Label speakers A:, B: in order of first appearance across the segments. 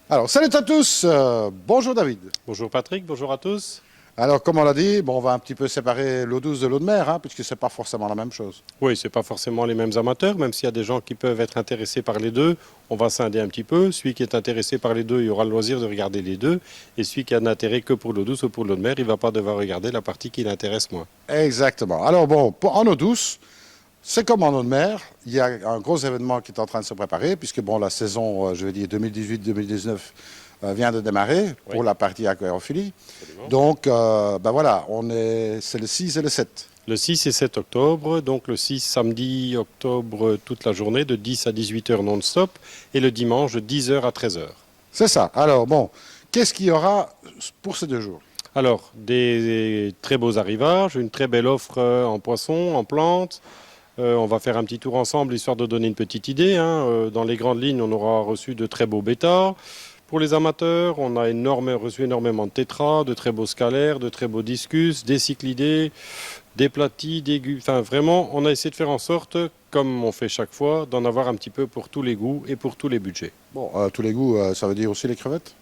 A: Alors, salut à tous, bonjour David.
B: Bonjour Patrick, bonjour à tous.
A: Alors, comme on l'a dit, bon, on va un petit peu séparer l'eau douce de l'eau de mer, hein, puisque ce n'est pas forcément la même chose.
B: Oui, c'est pas forcément les mêmes amateurs, même s'il y a des gens qui peuvent être intéressés par les deux, on va scinder un petit peu. Celui qui est intéressé par les deux, il aura le loisir de regarder les deux. Et celui qui a un intérêt que pour l'eau douce ou pour l'eau de mer, il ne va pas devoir regarder la partie qui l'intéresse moins.
A: Exactement. Alors, bon, en eau douce, c'est comme en eau de mer, il y a un gros événement qui est en train de se préparer, puisque bon, la saison, je veux dire 2018-2019, vient de démarrer pour
B: Oui.
A: la partie aquarophilie.
B: Absolument.
A: Donc, ben voilà, c'est le 6 et le 7.
B: Le 6 et 7 octobre, donc le 6 samedi octobre toute la journée de 10 à 18 heures non-stop et le dimanche de 10 heures à 13 heures.
A: C'est ça. Alors, bon, qu'est-ce qu'il y aura pour ces 2 jours?
B: Alors, des très beaux arrivages, une très belle offre en poissons, en plantes. On va faire un petit tour ensemble, histoire de donner une petite idée, hein. Dans les grandes lignes, on aura reçu de très beaux bêtas. Pour les amateurs, on a reçu énormément de tétras, de très beaux scalaires, de très beaux discus, des cyclidés, des platis, enfin vraiment, on a essayé de faire en sorte, comme on fait chaque fois, d'en avoir un petit peu pour tous les goûts et pour tous les budgets.
A: Bon, tous les goûts, ça veut dire aussi les crevettes?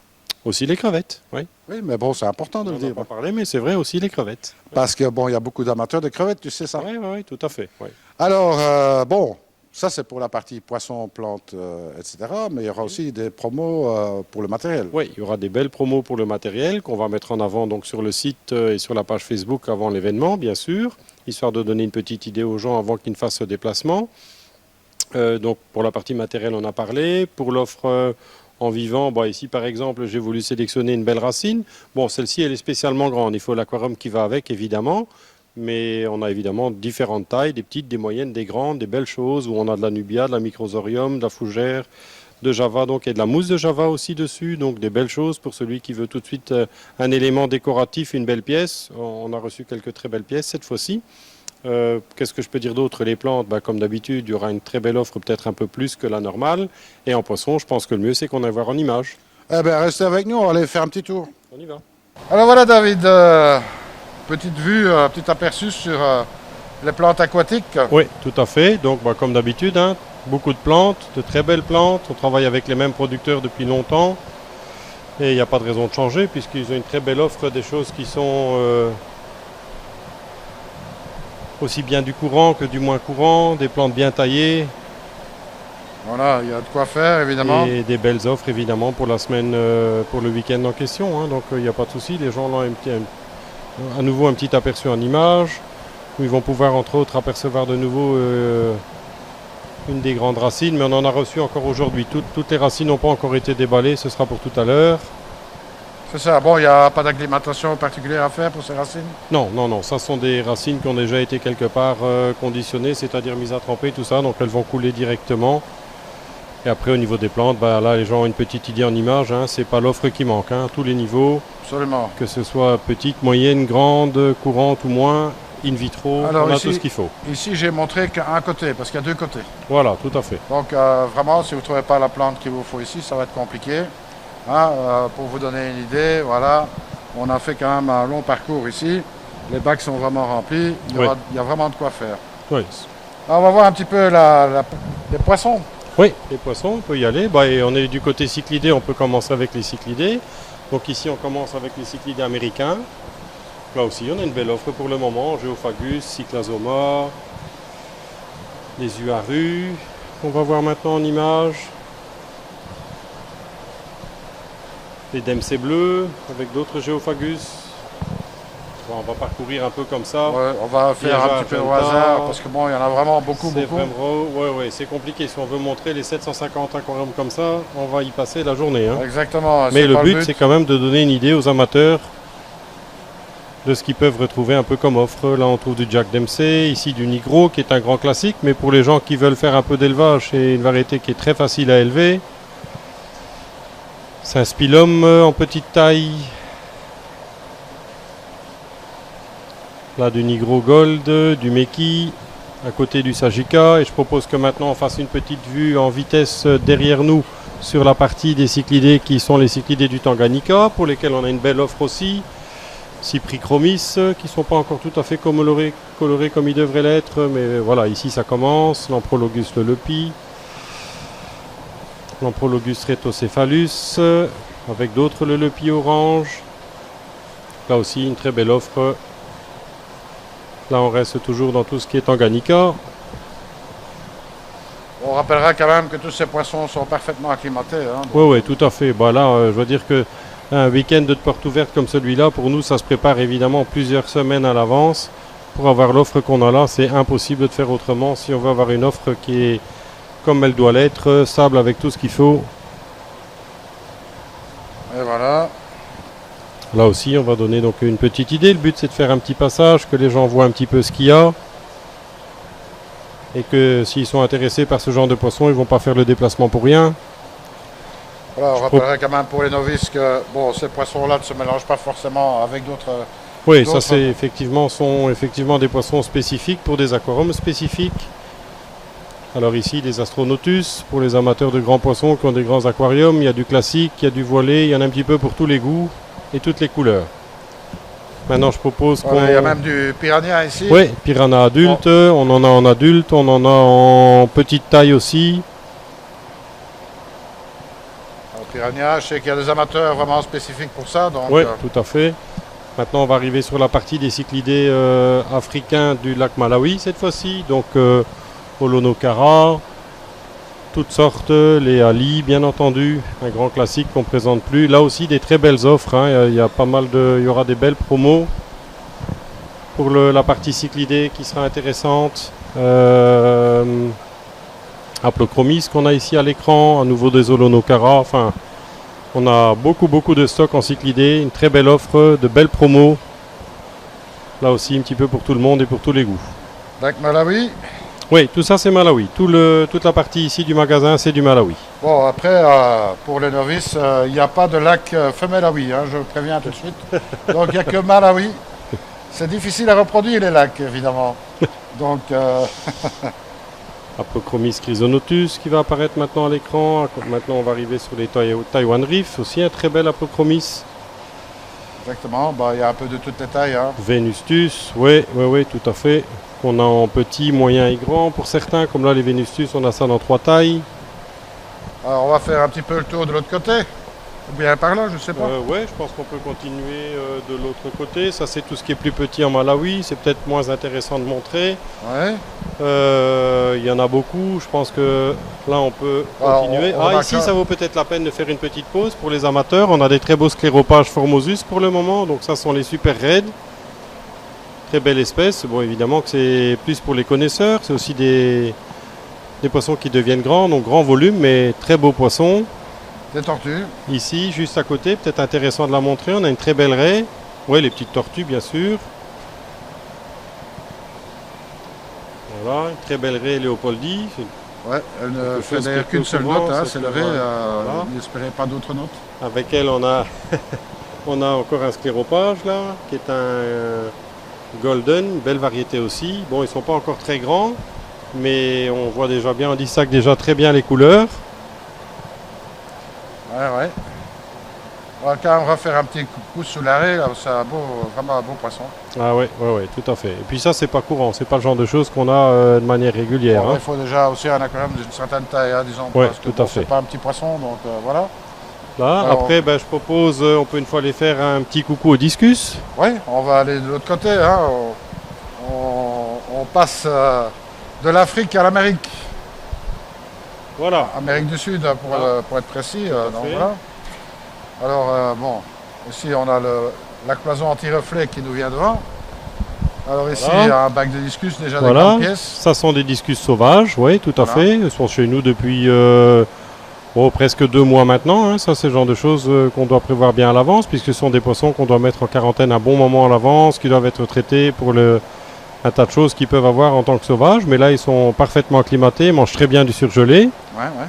B: Aussi les crevettes, oui.
A: Oui, mais bon, c'est important de
B: On
A: le
B: n'en a
A: dire.
B: pas parlé, mais c'est vrai aussi les crevettes.
A: Parce que, bon, il y a beaucoup d'amateurs de crevettes, tu sais ça.
B: Oui, oui, tout à fait. Oui.
A: Alors, bon, ça c'est pour la partie poissons, plantes, etc. Mais il y aura aussi des promos pour le matériel.
B: Oui, il y aura des belles promos pour le matériel qu'on va mettre en avant donc sur le site et sur la page Facebook avant l'événement, bien sûr, histoire de donner une petite idée aux gens avant qu'ils ne fassent ce déplacement. Donc pour la partie matérielle, on a parlé. Pour l'offre en vivant, bah, ici par exemple, j'ai voulu sélectionner une belle racine. Bon, celle-ci, elle est spécialement grande. Il faut l'aquarium qui va avec, évidemment. Mais on a évidemment différentes tailles, des petites, des moyennes, des grandes, des belles choses, où on a de la nubia, de la microsorium, de la fougère, de Java, donc, et de la mousse de Java aussi dessus, donc des belles choses pour celui qui veut tout de suite un élément décoratif, une belle pièce. On a reçu quelques très belles pièces cette fois-ci. Qu'est-ce que je peux dire d'autre? Les plantes, bah, comme d'habitude, il y aura une très belle offre, peut-être un peu plus que la normale. Et en poisson, je pense que le mieux, c'est qu'on aille voir en image.
A: Eh bien, restez avec nous, on va aller faire un petit tour.
B: On y va.
A: Alors voilà, David, petite vue, petit aperçu sur les plantes aquatiques.
B: Oui, tout à fait. Donc, bah, comme d'habitude, hein, beaucoup de plantes, de très belles plantes. On travaille avec les mêmes producteurs depuis longtemps. Et il n'y a pas de raison de changer, puisqu'ils ont une très belle offre des choses qui sont aussi bien du courant que du moins courant, des plantes bien taillées.
A: Voilà, il y a de quoi faire, évidemment.
B: Et des belles offres évidemment pour la semaine, pour le week-end en question, hein. Donc il n'y a pas de souci, les gens ont à nouveau un petit aperçu en image, où ils vont pouvoir entre autres apercevoir de nouveau une des grandes racines, mais on en a reçu encore aujourd'hui. Toutes les racines n'ont pas encore été déballées, ce sera pour tout à l'heure.
A: C'est ça, bon, il n'y a pas d'acclimatation particulière à faire pour ces racines?
B: Non, non, non, ça sont des racines qui ont déjà été quelque part conditionnées, c'est-à-dire mises à tremper, tout ça, donc elles vont couler directement. Et après, au niveau des plantes, bah, là, les gens ont une petite idée en image. Hein, c'est pas l'offre qui manque. Hein, tous les niveaux,
A: Absolument.
B: que ce soit petite, moyenne, grande, courante ou moins, in vitro,
A: Alors
B: on a
A: ici-
B: tout ce qu'il faut.
A: Ici, j'ai montré qu'un côté, parce qu'il y a 2 côtés.
B: Voilà, tout à fait.
A: Donc, vraiment, si vous ne trouvez pas la plante qu'il vous faut ici, ça va être compliqué. Hein, pour vous donner une idée, voilà, on a fait quand même un long parcours ici. Les bacs sont vraiment remplis. Il y a vraiment de quoi faire.
B: Oui.
A: Alors, on va voir un petit peu les poissons.
B: Oui, les poissons, on peut y aller. Bah, et on est du côté cyclidés, on peut commencer avec les cyclidés. Donc ici, on commence avec les cyclidés américains. Là aussi, on a une belle offre pour le moment. Geophagus, Cyclasoma, les Uarus, qu'on va voir maintenant en image. Les Dempsey bleus, avec d'autres Geophagus. Bon, on va parcourir un peu comme ça.
A: Ouais, on va faire
B: Déjà,
A: un petit peu au
B: Argenta.
A: hasard, parce que bon, il y en a vraiment beaucoup.
B: Ouais, c'est compliqué. Si on veut montrer les 750 aquariums comme ça, on va y passer la journée, hein.
A: Exactement.
B: Mais
A: c'est
B: le
A: pas
B: but, c'est quand même de donner une idée aux amateurs de ce qu'ils peuvent retrouver un peu comme offre. Là, on trouve du Jack Dempsey, ici du Nigro, qui est un grand classique, mais pour les gens qui veulent faire un peu d'élevage, c'est une variété qui est très facile à élever. C'est un Spilum en petite taille. Là, du Nigro Gold, du Meki, à côté du Sagica. Et je propose que maintenant, on fasse une petite vue en vitesse derrière nous sur la partie des cyclidés qui sont les cyclidés du Tanganyika, pour lesquels on a une belle offre aussi. Cyprichromis, qui ne sont pas encore tout à fait colorés comme ils devraient l'être, mais voilà, ici ça commence. Lamprologus le Lepi. Lamprologus rhétocephalus, avec d'autres le lepi orange. Là aussi, une très belle offre. Là, on reste toujours dans tout ce qui est Tanganyika.
A: On rappellera quand même que tous ces poissons sont parfaitement acclimatés. Hein,
B: Oui, tout à fait. Bah, là, je veux dire que un week-end de porte ouverte comme celui-là, pour nous, ça se prépare évidemment plusieurs semaines à l'avance. Pour avoir l'offre qu'on a là, c'est impossible de faire autrement. Si on veut avoir une offre qui est comme elle doit l'être, stable avec tout ce qu'il faut.
A: Et voilà.
B: Là aussi, on va donner donc une petite idée. Le but, c'est de faire un petit passage, que les gens voient un petit peu ce qu'il y a. Et que s'ils sont intéressés par ce genre de poisson, ils ne vont pas faire le déplacement pour rien.
A: Voilà, on rappellerait quand même pour les novices que bon, ces poissons-là ne se mélangent pas forcément avec d'autres.
B: Oui, ça c'est sont effectivement des poissons spécifiques pour des aquariums spécifiques. Alors ici, des Astronotus, pour les amateurs de grands poissons qui ont des grands aquariums, il y a du classique, il y a du voilé, il y en a un petit peu pour tous les goûts et toutes les couleurs. Maintenant, je propose qu'on...
A: Il y a même du piranha ici.
B: Oui, piranha adulte, on en a en adulte, on en a en petite taille aussi.
A: Alors, piranha, je sais qu'il y a des amateurs vraiment spécifiques pour ça.
B: Oui, tout à fait. Maintenant, on va arriver sur la partie des cyclidés africains du lac Malawi cette fois-ci. Donc, Holonocara, toutes sortes, les Ali, bien entendu, un grand classique qu'on ne présente plus. Là aussi, des très belles offres. Hein. Il y y aura des belles promos pour la partie cyclidée qui sera intéressante. Haplochromis qu'on a ici à l'écran, à nouveau des Holonocara. Enfin, on a beaucoup de stock en cyclidée, une très belle offre, de belles promos. Là aussi, un petit peu pour tout le monde et pour tous les goûts.
A: Lac Malawi.
B: Oui, tout ça c'est Malawi. Toute la partie ici du magasin, c'est du Malawi.
A: Bon, après, pour les novices, il n'y a pas de lac Femelawi, hein, je préviens tout de suite. Donc, il n'y a que Malawi. C'est difficile à reproduire les lacs, évidemment. Donc,
B: Haplochromis chrysonotus qui va apparaître maintenant à l'écran. Maintenant, on va arriver sur les Taiwan Reef, aussi un très bel Haplochromis.
A: Exactement, il y a un peu de toutes les tailles. Hein.
B: Venustus, oui, tout à fait. On a en petit, moyen et grand pour certains, comme là les Venustus, on a ça dans 3 tailles.
A: Alors on va faire un petit peu le tour de l'autre côté, ou bien par là, je ne sais pas.
B: Oui, je pense qu'on peut continuer de l'autre côté. Ça c'est tout ce qui est plus petit en Malawi, c'est peut-être moins intéressant de montrer.
A: Ouais.
B: Il y en a beaucoup, je pense que là on peut continuer. Ici ça vaut peut-être la peine de faire une petite pause pour les amateurs. On a des très beaux scléropages Formosus pour le moment, donc ça sont les super raids. Très belle espèce. Bon, évidemment que c'est plus pour les connaisseurs. C'est aussi des poissons qui deviennent grands, donc grand volume, mais très beaux poissons.
A: Des tortues.
B: Ici, juste à côté, peut-être intéressant de la montrer, on a une très belle raie. Oui, les petites tortues, bien sûr. Voilà, une très belle raie Léopoldi.
A: Ouais, elle ne fait d'ailleurs qu'une seule note, hein, c'est le raie. Voilà. N'espérez pas d'autres notes.
B: Avec elle, on a encore un scléropage, là, qui est un... Golden, une belle variété aussi. Bon, ils ne sont pas encore très grands, mais on voit déjà bien, on distingue déjà très bien les couleurs.
A: Ouais. On va quand même refaire un petit coup sous l'arrêt, c'est vraiment un beau poisson.
B: Ah ouais, tout à fait. Et puis ça, c'est pas courant, c'est pas le genre de choses qu'on a de manière régulière.
A: Bon, il faut déjà aussi un aquarium d'une certaine taille, hein, disons, parce que c'est pas un petit poisson, donc voilà.
B: Là, alors, après, je propose, on peut une fois aller faire un petit coucou au discus.
A: Oui, on va aller de l'autre côté. Hein. On passe de l'Afrique à l'Amérique.
B: Voilà.
A: Amérique du Sud, pour être précis. Donc, voilà. Alors, ici, on a la cloison anti-reflet qui nous vient devant. Alors ici, il y a un bac de discus déjà de grandes pièces.
B: Ça sont des discus sauvages, oui, tout à fait. Ils sont chez nous depuis... presque 2 mois maintenant, hein. Ça c'est le genre de choses qu'on doit prévoir bien à l'avance, puisque ce sont des poissons qu'on doit mettre en quarantaine un bon moment à l'avance, qui doivent être traités pour un tas de choses qu'ils peuvent avoir en tant que sauvages, mais là ils sont parfaitement acclimatés, mangent très bien du surgelé.
A: Ouais.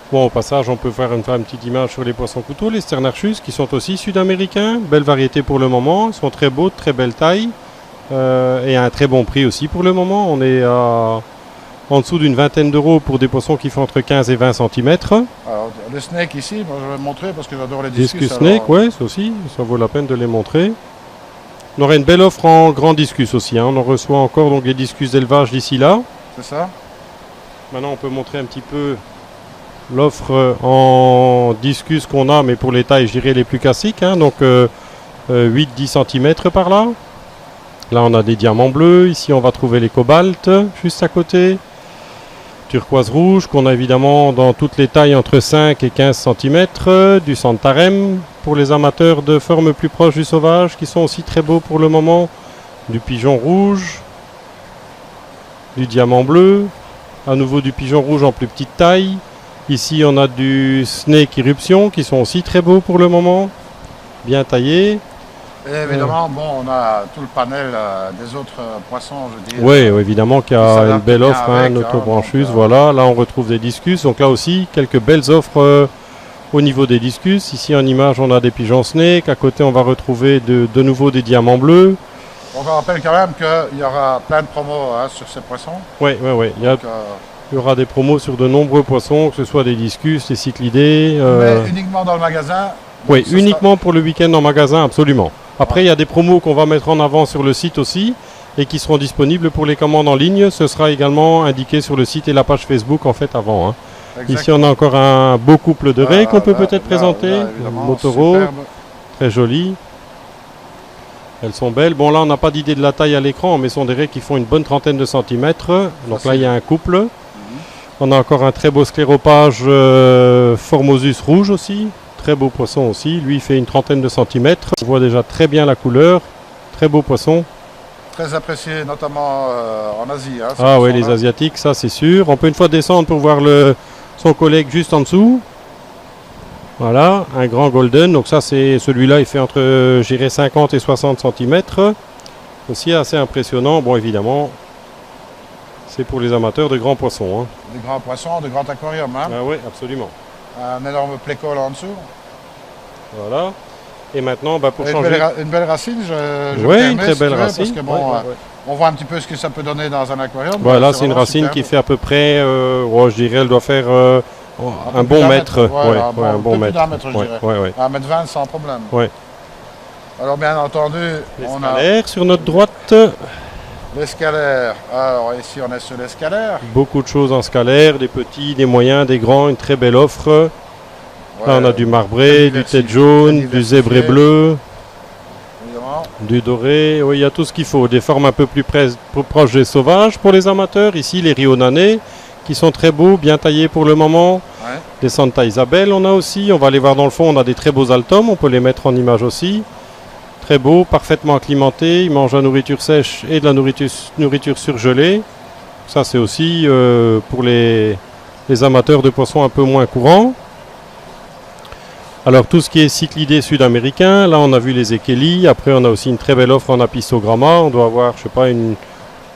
B: Bon, au passage, on peut faire une petite image sur les poissons couteaux, les Sternarchus, qui sont aussi sud-américains, belle variété pour le moment, ils sont très beaux, de très belle taille, et à un très bon prix aussi pour le moment. On est en dessous d'une vingtaine d'euros pour des poissons qui font entre 15 et 20 cm.
A: Alors, les snakes ici, moi je vais montrer parce que j'adore les discus.
B: Discus snake, oui, ça aussi, ça vaut la peine de les montrer. On aurait une belle offre en grand discus aussi, hein. On en reçoit encore donc les discus d'élevage d'ici là.
A: C'est ça.
B: Maintenant, on peut montrer un petit peu l'offre en discus qu'on a, mais pour les tailles, je dirais les plus classiques, hein, donc 8-10 cm par là. Là, on a des diamants bleus. Ici, on va trouver les cobaltes, juste à côté. Turquoise rouge, qu'on a évidemment dans toutes les tailles entre 5 et 15 cm. Du santarem, pour les amateurs de formes plus proches du sauvage, qui sont aussi très beaux pour le moment. Du pigeon rouge. Du diamant bleu. À nouveau du pigeon rouge en plus petite taille. Ici, on a du snake irruption, qui sont aussi très beaux pour le moment. Bien taillés.
A: Et évidemment, bon, on a tout le panel des autres poissons, je dis.
B: Oui, évidemment qu'il y a une belle offre,
A: avec,
B: notre branchus,
A: donc,
B: voilà. Là, on retrouve des discus. Donc là aussi, quelques belles offres au niveau des discus. Ici, en image, on a des pigeons snake. À côté, on va retrouver de nouveau des diamants bleus.
A: On rappelle quand même qu'il y aura plein de promos sur ces poissons.
B: Oui. Il y aura des promos sur de nombreux poissons, que ce soit des discus, des cyclidés.
A: Mais uniquement dans le magasin.
B: Oui, uniquement pour le week-end en magasin, absolument. Après, il y a des promos qu'on va mettre en avant sur le site aussi et qui seront disponibles pour les commandes en ligne. Ce sera également indiqué sur le site et la page Facebook en fait avant. Hein. Ici, on a encore un beau couple de raies qu'on peut peut-être présenter. Motoro, superbe. Très joli. Elles sont belles. Bon, là, on n'a pas d'idée de la taille à l'écran, mais ce sont des raies qui font une bonne trentaine de centimètres. Donc là, il y a un couple. On a encore un très beau scléropage Formosus rouge aussi. Très beau poisson aussi. Lui, il fait une trentaine de centimètres. On voit déjà très bien la couleur. Très beau poisson.
A: Très apprécié, notamment en Asie. Hein,
B: ah oui, les Asiatiques, ça c'est sûr. On peut une fois descendre pour voir son collègue juste en dessous. Voilà, un grand golden. Donc ça, c'est celui-là, il fait entre, je dirais, 50 et 60 centimètres. Aussi assez impressionnant. Bon, évidemment, c'est pour les amateurs de grands poissons. Hein.
A: Des grands poissons, de grands aquariums. Hein.
B: Ah oui, absolument.
A: Un énorme plécole en dessous.
B: Voilà. Et maintenant, pour changer...
A: Une belle racine,
B: oui, une très belle racine.
A: Parce que bon, on voit un petit peu ce que ça peut donner dans un aquarium.
B: Voilà, c'est une racine qui fait à peu près, je dirais, elle doit faire un bon mètre.
A: Un bon mètre. Je dirais.
B: 1m20
A: sans problème.
B: Ouais.
A: Alors bien entendu,
B: on a sur notre droite.
A: L'escalaire. Alors ici on est sur l'escalaire.
B: Beaucoup de choses en scalaire, des petits, des moyens, des grands, une très belle offre. Là on a du marbré, du tête jaune, du zébré bleu, évidemment. Du doré. Oui, il y a tout ce qu'il faut. Des formes un peu plus proches des sauvages pour les amateurs. Ici les Rionanais qui sont très beaux, bien taillés pour le moment. Ouais. Des Santa Isabel on a aussi. On va aller voir dans le fond, on a des très beaux altomes, on peut les mettre en image aussi. Très beau, parfaitement acclimaté, il mange de la nourriture sèche et de la nourriture surgelée. Ça c'est aussi pour les amateurs de poissons un peu moins courants. Alors tout ce qui est cyclidés sud-américains, là on a vu les ékélis, après on a aussi une très belle offre en apissogramma, on doit avoir je sais pas une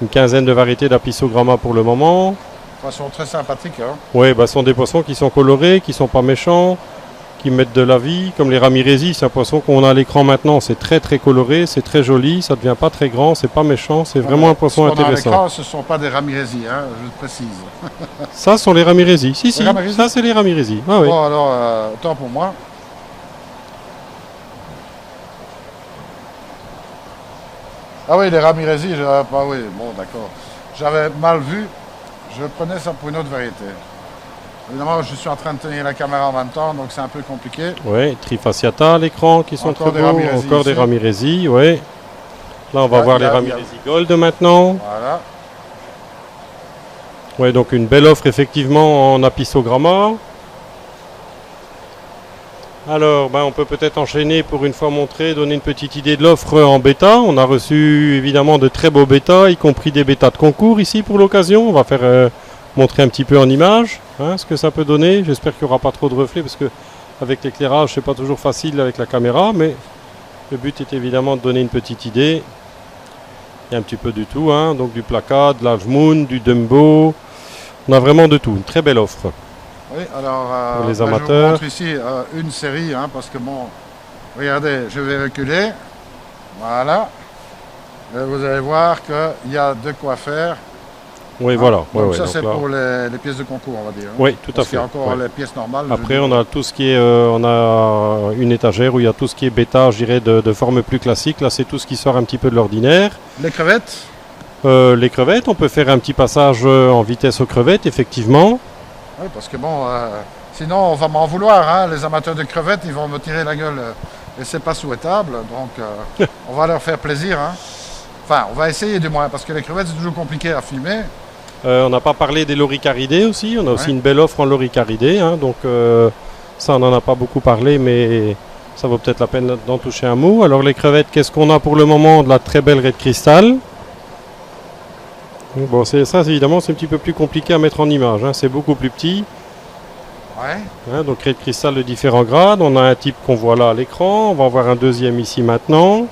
B: quinzaine de variétés d'apissogramma pour le moment.
A: Poissons très sympathiques. Hein.
B: Oui, ce sont des poissons qui sont colorés, qui sont pas méchants, qui mettent de la vie, comme les ramirezi, c'est un poisson qu'on a à l'écran maintenant, c'est très très coloré, c'est très joli, ça ne devient pas très grand, c'est pas méchant, c'est vraiment un poisson intéressant.
A: Ce ne sont pas des ramirezi, hein, je le précise.
B: Ça sont les ramirezi, si, ça c'est les ramirezi. Ah, oui.
A: Bon alors, autant pour moi. Ah oui, les ramirezi, oui, bon d'accord. J'avais mal vu, je prenais ça pour une autre variété. Évidemment, je suis en train de tenir la caméra en même temps, donc c'est un peu compliqué. Oui,
B: Trifasciata à l'écran qui sont
A: encore
B: très beaux. Encore des ramirezi, oui. Là, on va voir les ramirezi gold maintenant.
A: Voilà.
B: Oui, donc une belle offre effectivement en apissogramma. Alors, on peut peut-être enchaîner pour une fois montrer, donner une petite idée de l'offre en bêta. On a reçu évidemment de très beaux bêtas, y compris des bêtas de concours ici pour l'occasion. On va faire montrer un petit peu en image ce que ça peut donner. J'espère qu'il n'y aura pas trop de reflets parce que avec l'éclairage, c'est pas toujours facile avec la caméra, mais le but est évidemment de donner une petite idée. Il y a un petit peu du tout, donc du placard, de l'Algemoon, du Dumbo. On a vraiment de tout, une très belle offre.
A: Oui, alors
B: pour les amateurs.
A: Je vous montre ici une série, parce que bon, regardez, je vais reculer. Voilà. Et vous allez voir qu'il y a de quoi faire.
B: Oui, voilà.
A: Donc ça, c'est pour les pièces de concours, on va dire.
B: Oui, tout à fait.
A: Il y a encore les pièces normales.
B: Après, on a tout ce qui est, on a une étagère où il y a tout ce qui est bêta, je dirais, de forme plus classique. Là, c'est tout ce qui sort un petit peu de l'ordinaire.
A: Les crevettes.
B: Les crevettes, on peut faire un petit passage en vitesse aux crevettes, effectivement.
A: Oui, parce que bon, Sinon, on va m'en vouloir. Hein. Les amateurs de crevettes, ils vont me tirer la gueule. Et c'est pas souhaitable. Donc, on va leur faire plaisir. Hein. Enfin, on va essayer du moins, parce que les crevettes, c'est toujours compliqué à filmer.
B: On n'a pas parlé des loricaridés aussi. On a aussi une belle offre en loricaridés. Hein. Donc, ça, on n'en a pas beaucoup parlé, mais ça vaut peut-être la peine d'en toucher un mot. Alors, les crevettes, qu'est-ce qu'on a pour le moment? De la très belle raie de cristal. Bon, ça, évidemment, c'est un petit peu plus compliqué à mettre en image. Hein. C'est beaucoup plus petit.
A: Ouais.
B: Hein, donc, raie de cristal de différents grades. On a un type qu'on voit là à l'écran. On va en voir un deuxième ici maintenant.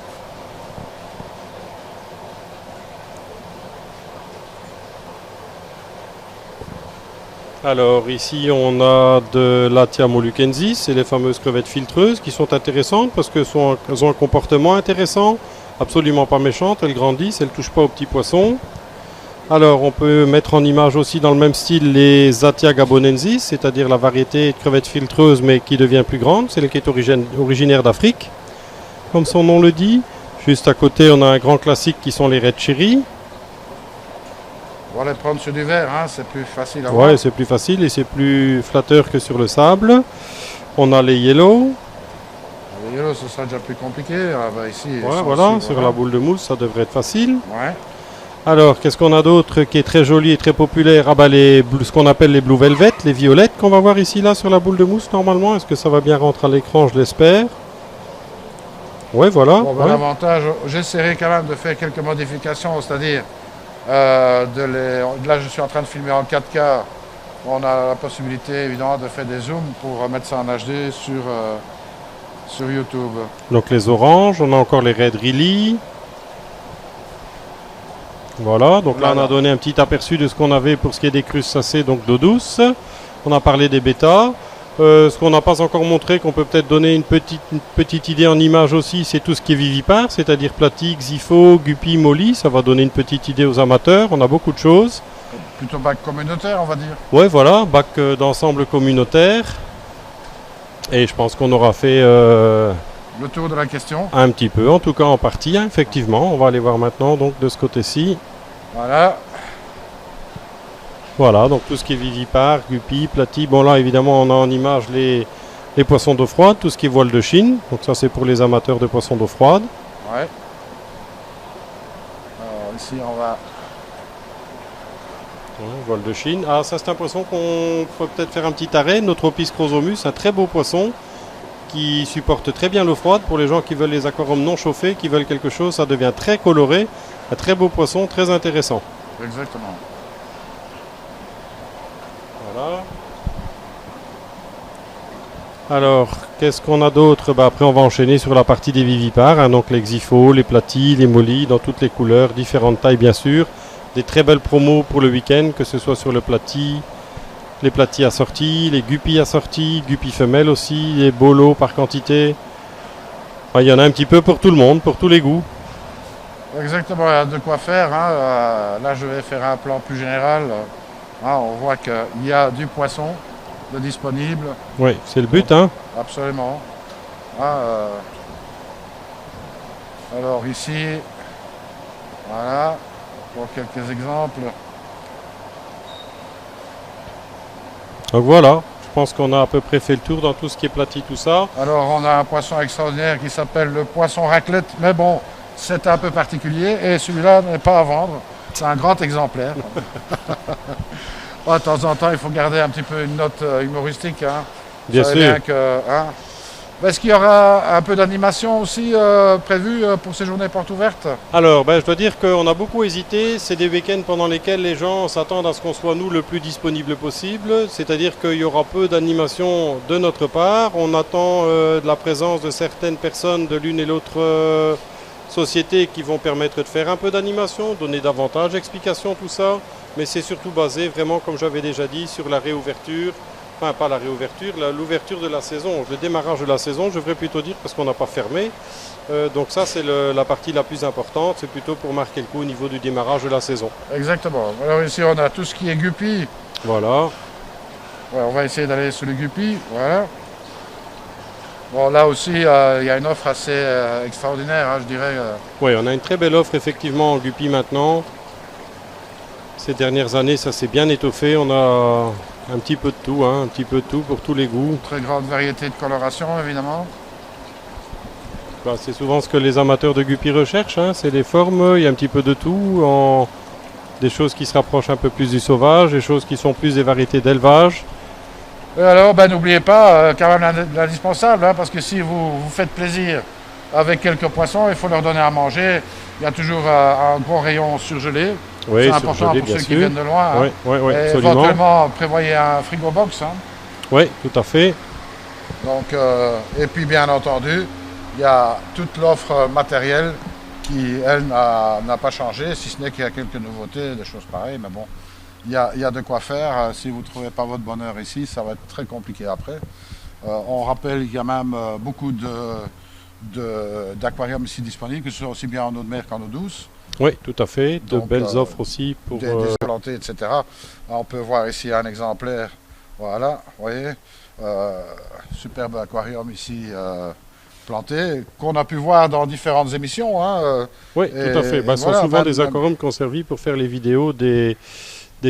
B: Alors ici on a de l'Atia moluckensis, c'est les fameuses crevettes filtreuses qui sont intéressantes parce qu'elles ont un comportement intéressant, absolument pas méchantes, elles grandissent, elles ne touchent pas aux petits poissons. Alors on peut mettre en image aussi dans le même style les Atia gabonensis, c'est-à-dire la variété de crevettes filtreuses mais qui devient plus grande, celle qui est originaire d'Afrique, comme son nom le dit. Juste à côté on a un grand classique qui sont les red cherry.
A: On va les prendre sur du verre, hein, c'est plus facile à voir.
B: Ouais, c'est plus facile et c'est plus flatteur que sur le sable. On a les yellow.
A: Les yellow, ce sera déjà plus compliqué. Ah, bah, ici,
B: Ouais, voilà, sur la boule de mousse, ça devrait être facile.
A: Ouais.
B: Alors, qu'est-ce qu'on a d'autre qui est très joli et très populaire? Ah bah ce qu'on appelle les blue velvet, les violettes qu'on va voir ici, là, sur la boule de mousse, normalement. Est-ce que ça va bien rentrer à l'écran? Je l'espère. Ouais, voilà.
A: Bon, ben, l'avantage, j'essaierai quand même de faire quelques modifications, c'est-à-dire... là, je suis en train de filmer en 4K. On a la possibilité, évidemment, de faire des zooms pour mettre ça en HD sur YouTube.
B: Donc les oranges, on a encore les red really. Voilà, donc là on a donné un petit aperçu de ce qu'on avait pour ce qui est des crustacés, donc d'eau douce. On a parlé des bêtas. Ce qu'on n'a pas encore montré, qu'on peut peut-être donner une petite idée en image aussi, c'est tout ce qui est vivipare, c'est-à-dire platique, xipho, guppy, molly. Ça va donner une petite idée aux amateurs. On a beaucoup de choses.
A: Plutôt bac communautaire, on va dire.
B: Ouais, voilà, bac d'ensemble communautaire. Et je pense qu'on aura fait...
A: le tour de la question.
B: Un petit peu, en tout cas en partie, hein, effectivement. On va aller voir maintenant donc de ce côté-ci.
A: Voilà.
B: Voilà, donc tout ce qui est vivipare, guppy, platy. Bon là, évidemment, on a en image les poissons d'eau froide, tout ce qui est voile de Chine. Donc ça, c'est pour les amateurs de poissons d'eau froide.
A: Ouais. Alors ici, on va...
B: Voile de Chine. Ah, ça, c'est un poisson qu'on peut peut-être faire un petit arrêt. Notropis chrosomus, un très beau poisson qui supporte très bien l'eau froide. Pour les gens qui veulent les aquariums non chauffés, qui veulent quelque chose, ça devient très coloré. Un très beau poisson, très intéressant.
A: Exactement.
B: Voilà. Alors, qu'est-ce qu'on a d'autre? Après, on va enchaîner sur la partie des vivipares. Hein, donc les xipho, les platy, les molly, dans toutes les couleurs, différentes tailles bien sûr. Des très belles promos pour le week-end, que ce soit sur le platy, les platy assortis, les guppy assortis, guppy femelles aussi, les bolos par quantité. Enfin, il y en a un petit peu pour tout le monde, pour tous les goûts.
A: Exactement, il y a de quoi faire. Hein. Là, je vais faire un plan plus général. On voit qu'il y a du poisson de disponible.
B: Oui, c'est le but. Hein.
A: Absolument. Alors ici, voilà, pour quelques exemples.
B: Donc voilà, je pense qu'on a à peu près fait le tour dans tout ce qui est platy, tout ça.
A: Alors on a un poisson extraordinaire qui s'appelle le poisson raclette, mais bon, c'est un peu particulier et celui-là n'est pas à vendre. C'est un grand exemplaire. De temps en temps, il faut garder un petit peu une note humoristique. Hein.
B: Bien sûr.
A: Bien que, hein. Est-ce qu'il y aura un peu d'animation aussi prévue pour ces journées portes ouvertes?
B: Alors, je dois dire qu'on a beaucoup hésité. C'est des week-ends pendant lesquels les gens s'attendent à ce qu'on soit, nous, le plus disponible possible. C'est-à-dire qu'il y aura peu d'animation de notre part. On attend de la présence de certaines personnes de l'une et l'autre société qui vont permettre de faire un peu d'animation, donner davantage d'explications, tout ça. Mais c'est surtout basé vraiment, comme j'avais déjà dit, sur la réouverture. Enfin, pas la réouverture, l'ouverture de la saison, le démarrage de la saison, je devrais plutôt dire, parce qu'on n'a pas fermé. Donc ça, c'est la partie la plus importante, c'est plutôt pour marquer le coup au niveau du démarrage de la saison.
A: Exactement. Alors ici, on a tout ce qui est guppy.
B: Voilà.
A: Ouais, on va essayer d'aller sur le guppy, voilà. Bon, là aussi, il y a une offre assez extraordinaire, hein, je dirais.
B: Oui, on a une très belle offre, effectivement, en guppy maintenant. Ces dernières années, ça s'est bien étoffé. On a un petit peu de tout, hein, un petit peu de tout pour tous les goûts.
A: Très grande variété de coloration, évidemment.
B: Bah, c'est souvent ce que les amateurs de guppies recherchent, hein, c'est des formes, il y a un petit peu de tout, des choses qui se rapprochent un peu plus du sauvage, des choses qui sont plus des variétés d'élevage.
A: Et alors, n'oubliez pas, quand même l'indispensable, hein, parce que si vous faites plaisir avec quelques poissons, il faut leur donner à manger. Il y a toujours un gros rayon surgelé.
B: Oui,
A: c'est important
B: surgelé,
A: pour
B: bien
A: ceux qui
B: sûr.
A: viennent de loin. Hein.
B: Oui,
A: Et
B: absolument.
A: éventuellement, prévoyez un frigo box. Hein.
B: Oui, tout à fait.
A: Donc, et puis, bien entendu, il y a toute l'offre matérielle qui, elle, n'a pas changé, si ce n'est qu'il y a quelques nouveautés, des choses pareilles. Mais bon, il y a de quoi faire. Si vous ne trouvez pas votre bonheur ici, ça va être très compliqué après. On rappelle qu'il y a même beaucoup d'aquariums ici disponibles, que ce soit aussi bien en eau de mer qu'en eau douce.
B: Oui, tout à fait. De
A: Donc,
B: belles offres aussi pour...
A: des plantés, etc. On peut voir ici un exemplaire. Voilà, vous voyez. Superbe aquarium ici planté, qu'on a pu voir dans différentes émissions. Hein,
B: oui, tout à fait. Ce sont souvent des aquariums qui ont servi pour faire les vidéos des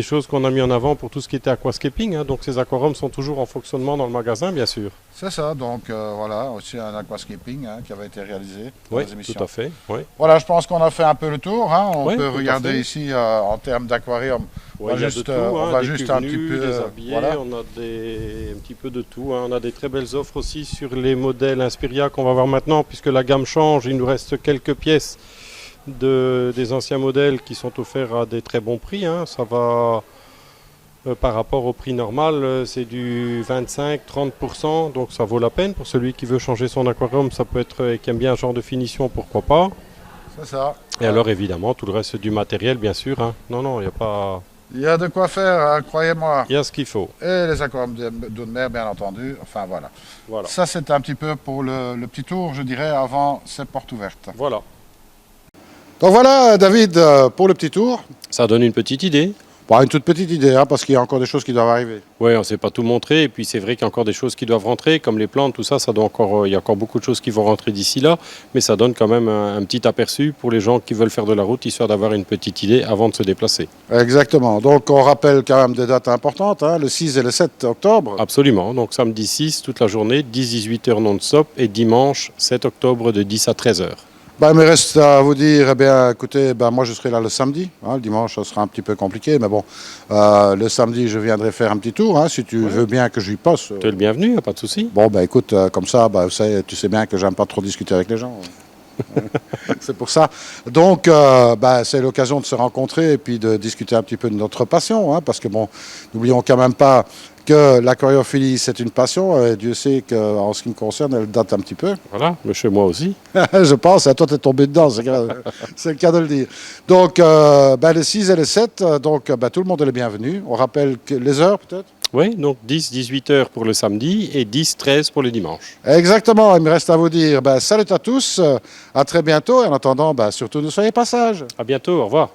B: choses qu'on a mis en avant pour tout ce qui était aquascaping. Hein. Donc ces aquariums sont toujours en fonctionnement dans le magasin, bien sûr.
A: C'est ça, donc voilà, aussi un aquascaping qui avait été réalisé dans les émissions.
B: Tout à fait. Oui.
A: Voilà, je pense qu'on a fait un peu le tour. Hein. On
B: Oui,
A: peut regarder ici en termes d'aquarium.
B: Ouais, il y a de tout, hein,
A: on va
B: des
A: juste
B: cuvenus,
A: un petit peu.
B: des habillés,
A: Voilà.
B: on a un petit peu de tout. Hein. On a des très belles offres aussi sur les modèles Inspiria qu'on va voir maintenant, puisque la gamme change. Il nous reste quelques pièces des anciens modèles qui sont offerts à des très bons prix. Hein. Ça va par rapport au prix normal, c'est du 25-30%, donc ça vaut la peine pour celui qui veut changer son aquarium. Ça peut être et qui aime bien un genre de finition, pourquoi pas.
A: C'est ça.
B: Et alors évidemment tout le reste du matériel, bien sûr. Hein. Non, il n'y a pas.
A: Il y a de quoi faire, hein, croyez-moi.
B: Il y a ce qu'il faut.
A: Et les aquariums d'eau de mer, bien entendu. Enfin, voilà.
B: Voilà.
A: Ça, c'est un petit peu pour le petit tour, je dirais, avant ces portes ouvertes.
B: Voilà.
A: Donc voilà, David, pour le petit tour.
B: Ça donne une petite idée.
A: Bon, une toute petite idée, hein, parce qu'il y a encore des choses qui doivent arriver.
B: Oui, on ne sait pas tout montrer. Et puis c'est vrai qu'il y a encore des choses qui doivent rentrer, comme les plantes, tout ça. Il y a encore beaucoup de choses qui vont rentrer d'ici là. Mais ça donne quand même un petit aperçu pour les gens qui veulent faire de la route, histoire d'avoir une petite idée avant de se déplacer.
A: Exactement. Donc on rappelle quand même des dates importantes, hein, le 6 et le 7 octobre.
B: Absolument. Donc samedi 6, toute la journée, 10-18 heures non-stop. Et dimanche 7 octobre de 10 à 13 heures.
A: Il me reste à vous dire, eh bien, écoutez, moi je serai là le samedi. Hein, le dimanche, ça sera un petit peu compliqué, mais bon, le samedi, je viendrai faire un petit tour. Hein, si tu veux bien que j'y passe.
B: Tu es le bienvenu, il n'y a pas de souci.
A: Bon, écoute, comme ça, tu sais bien que j'aime pas trop discuter avec les gens. C'est pour ça. Donc, c'est l'occasion de se rencontrer et puis de discuter un petit peu de notre passion. Hein, parce que, bon, n'oublions quand même pas que l'aquariophilie, c'est une passion. Et Dieu sait qu'en ce qui me concerne, elle date un petit peu.
B: Voilà, mais chez moi aussi.
A: Je pense, toi, tu es tombé dedans, c'est le cas de le dire. Donc, le 6 et le 7, donc, tout le monde est le bienvenu. On rappelle que les heures, peut-être?
B: Oui, donc 10-18 heures pour le samedi et 10-13 pour le dimanche.
A: Exactement, il me reste à vous dire salut à tous, à très bientôt et en attendant, surtout ne soyez pas sages.
B: À bientôt, au revoir.